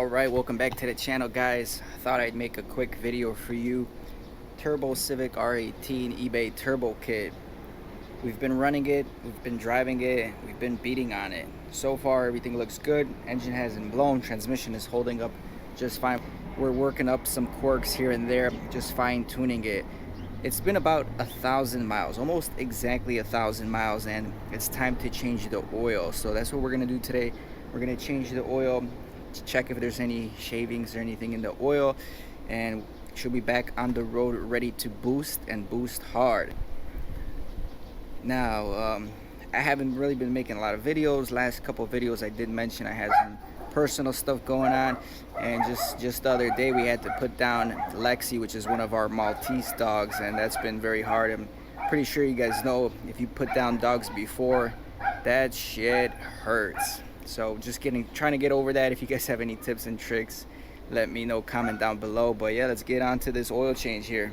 Alright, welcome back to the channel, guys. I thought I'd make a quick video for you. Turbo Civic R18 eBay turbo kit. We've been running it, we've been driving it, we've been beating on it. So far everything looks good. Engine hasn't blown, transmission is holding up just fine. We're working up some quirks here and there, just fine tuning it. It's been about 1,000 miles, almost exactly 1,000 miles, and it's time to change the oil. So that's what we're gonna do today. We're gonna change the oil, check if there's any shavings or anything in the oil, and she'll be back on the road ready to boost and boost hard. Now I haven't really been making a lot of videos. Last couple of videos I did mention I had some personal stuff going on, and just the other day we had to put down Lexi, which is one of our Maltese dogs, and that's been very hard. I'm pretty sure you guys know, if you put down dogs before, that shit hurts. So just trying to get over that. If you guys have any tips and tricks, let me know, comment down below. But yeah, let's get on to this oil change here.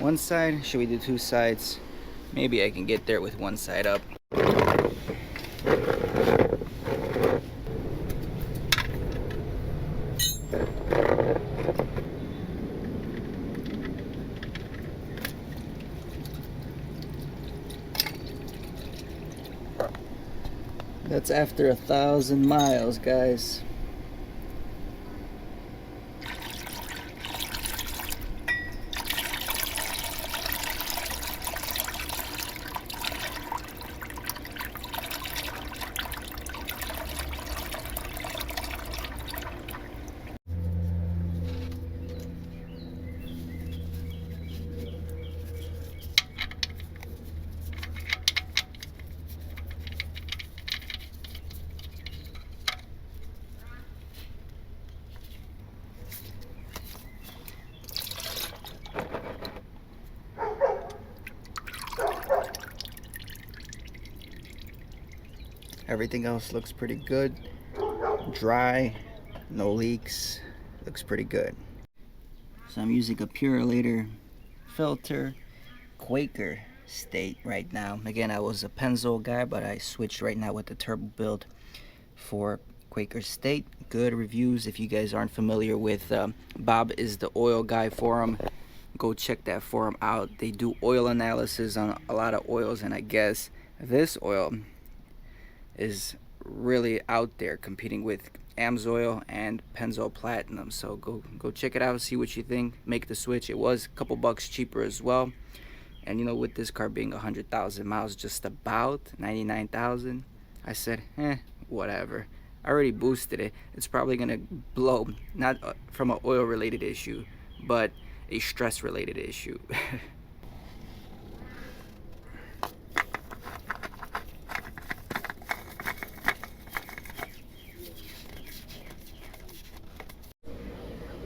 One side, should we do two sides? Maybe I can get there with one side up. That's after 1,000 miles, guys. Everything else looks pretty good. Dry, no leaks, looks pretty good. So I'm using a Purolator filter, Quaker State right now. Again, I was a Pennzoil guy, but I switched right now with the turbo build for Quaker State. Good reviews. If you guys aren't familiar with Bob is the oil guy forum, go check that forum out. They do oil analysis on a lot of oils, and I guess this oil is really out there competing with Amsoil and Pennzoil Platinum. So go check it out, see what you think, make the switch. It was a couple bucks cheaper as well, and you know, with this car being 100,000 miles, just about 99,000, I said whatever. I already boosted it. It's probably gonna blow, not from an oil related issue, but a stress related issue.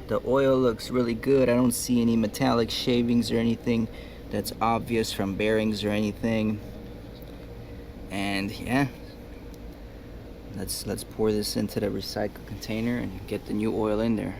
The oil looks really good. I don't see any metallic shavings or anything that's obvious from bearings or anything. And yeah, let's pour this into the recycle container and get the new oil in there.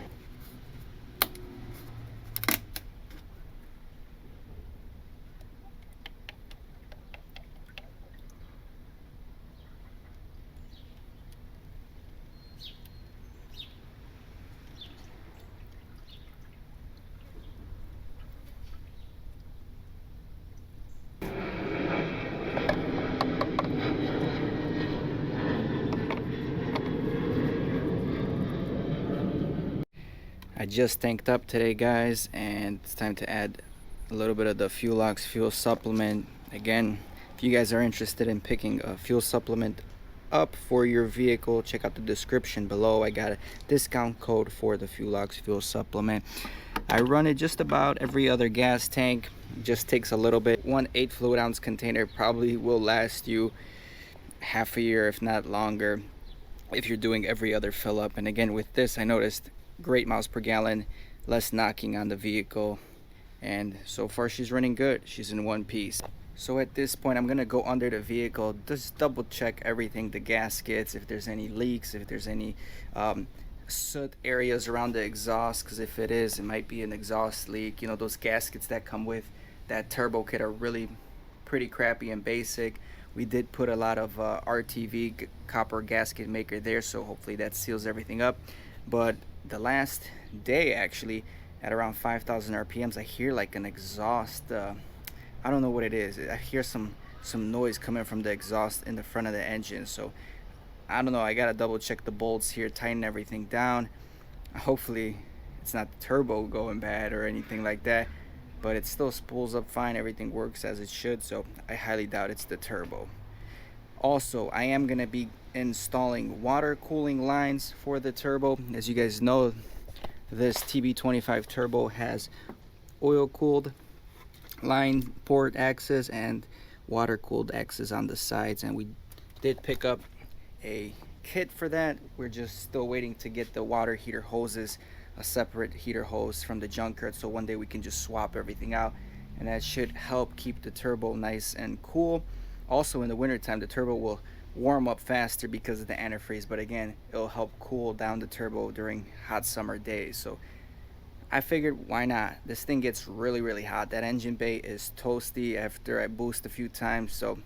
I just tanked up today, guys, and it's time to add a little bit of the Fuelox fuel supplement. Again, if you guys are interested in picking a fuel supplement up for your vehicle, check out the description below. I got a discount code for the Fuelox fuel supplement. I run it just about every other gas tank. It just takes a little bit. 1/8 fluid ounce container probably will last you half a year, if not longer, if you're doing every other fill up. And again, with this, I noticed great miles per gallon, less knocking on the vehicle, and so far she's running good. She's in one piece. So at this point, I'm gonna go under the vehicle, just double check everything, the gaskets, if there's any leaks, if there's any soot areas around the exhaust, because if it is, it might be an exhaust leak. You know, those gaskets that come with that turbo kit are really pretty crappy and basic. We did put a lot of RTV copper gasket maker there, so hopefully that seals everything up. But the last day, actually, at around 5,000 RPMs, I hear like an exhaust. I don't know what it is. I hear some noise coming from the exhaust in the front of the engine. So I don't know. I gotta double check the bolts here, tighten everything down. Hopefully it's not the turbo going bad or anything like that, but it still spools up fine. Everything works as it should, so I highly doubt it's the turbo. Also, I am gonna be installing water cooling lines for the turbo. As you guys know, this TB25 turbo has oil cooled line port access and water cooled access on the sides, and we did pick up a kit for that. We're just still waiting to get the water heater hoses, a separate heater hose from the junkyard, so one day we can just swap everything out, and that should help keep the turbo nice and cool. Also in the wintertime, the turbo will warm up faster because of the antifreeze, but again, it'll help cool down the turbo during hot summer days. So I figured, why not? This thing gets really hot. That engine bay is toasty after I boost a few times, so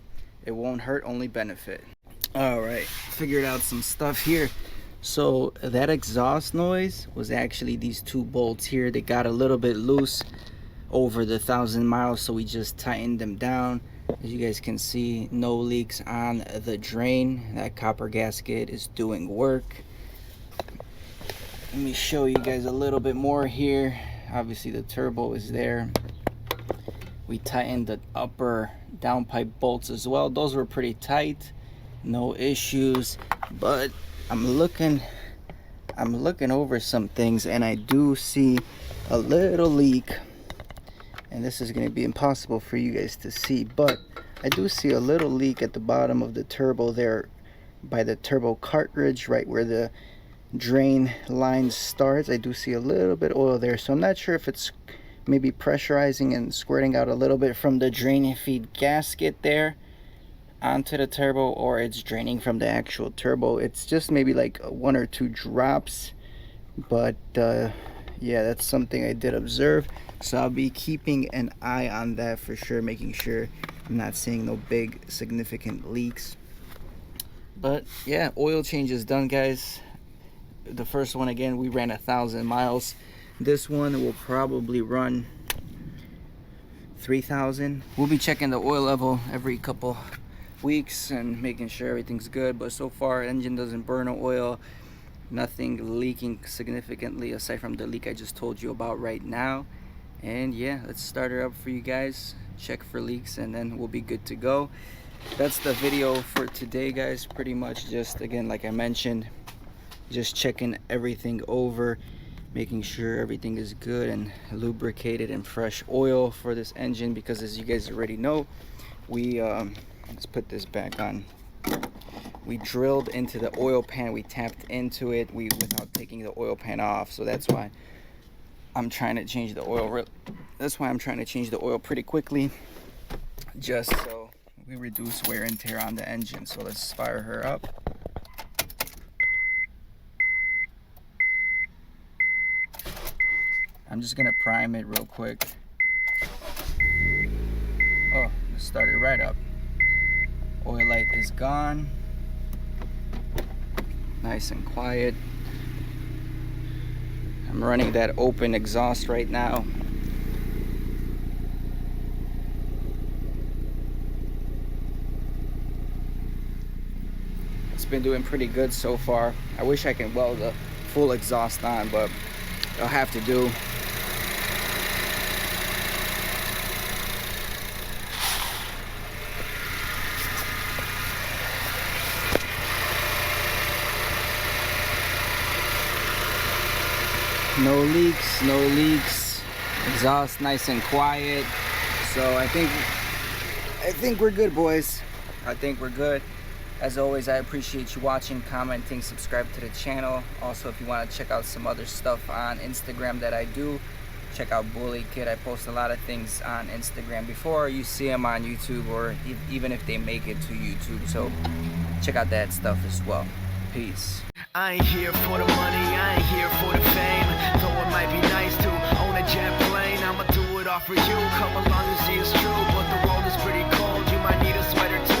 it won't hurt, only benefit. All right, figured out some stuff here. So that exhaust noise was actually these two bolts here. They got a little bit loose over the 1,000 miles, so we just tightened them down. As you guys can see, no leaks on the drain. That copper gasket is doing work. Let me show you guys a little bit more here. Obviously the turbo is there. We tightened the upper downpipe bolts as well. Those were pretty tight, no issues, but I'm looking over some things and I do see a little leak, and this is going to be impossible for you guys to see, but I do see a little leak at the bottom of the turbo there by the turbo cartridge, right where the drain line starts. I do see a little bit of oil there, so I'm not sure if it's maybe pressurizing and squirting out a little bit from the drain feed gasket there onto the turbo, or it's draining from the actual turbo. It's just maybe like 1 or 2 drops, but yeah, that's something I did observe, so I'll be keeping an eye on that for sure, making sure I'm not seeing no big significant leaks. But yeah, oil change is done, guys. The first one, again, we ran 1,000 miles. This one will probably run 3,000. We'll be checking the oil level every couple weeks and making sure everything's good, but so far engine doesn't burn no oil, nothing leaking significantly aside from the leak I just told you about right now. And yeah, let's start her up for you guys, check for leaks, and then we'll be good to go. That's the video for today, guys. Pretty much just, again, like I mentioned, just checking everything over, making sure everything is good and lubricated and fresh oil for this engine, because as you guys already know, we let's put this back on. We drilled into the oil pan, we tapped into it without taking the oil pan off, so that's why I'm trying to change the oil. That's why I'm trying to change the oil pretty quickly, just so we reduce wear and tear on the engine. So let's fire her up. I'm just gonna prime it real quick. Oh, let's start it right up. Oil light is gone. Nice and quiet. I'm running that open exhaust right now. It's been doing pretty good so far. I wish I could weld the full exhaust on, but I'll have to do. No leaks, no leaks. Exhaust nice and quiet. So I think we're good, boys. I think we're good. As always, I appreciate you watching, commenting, subscribe to the channel. Also, if you want to check out some other stuff on Instagram that I do, check out Bully Kid. I post a lot of things on Instagram before you see them on YouTube, or even if they make it to YouTube. So check out that stuff as well. Peace. I ain't here for the money, I ain't here for the fame. Though it might be nice to own a jet plane, I'ma do it all for you. Come along and see it's true, but the world is pretty cold. You might need a sweater too.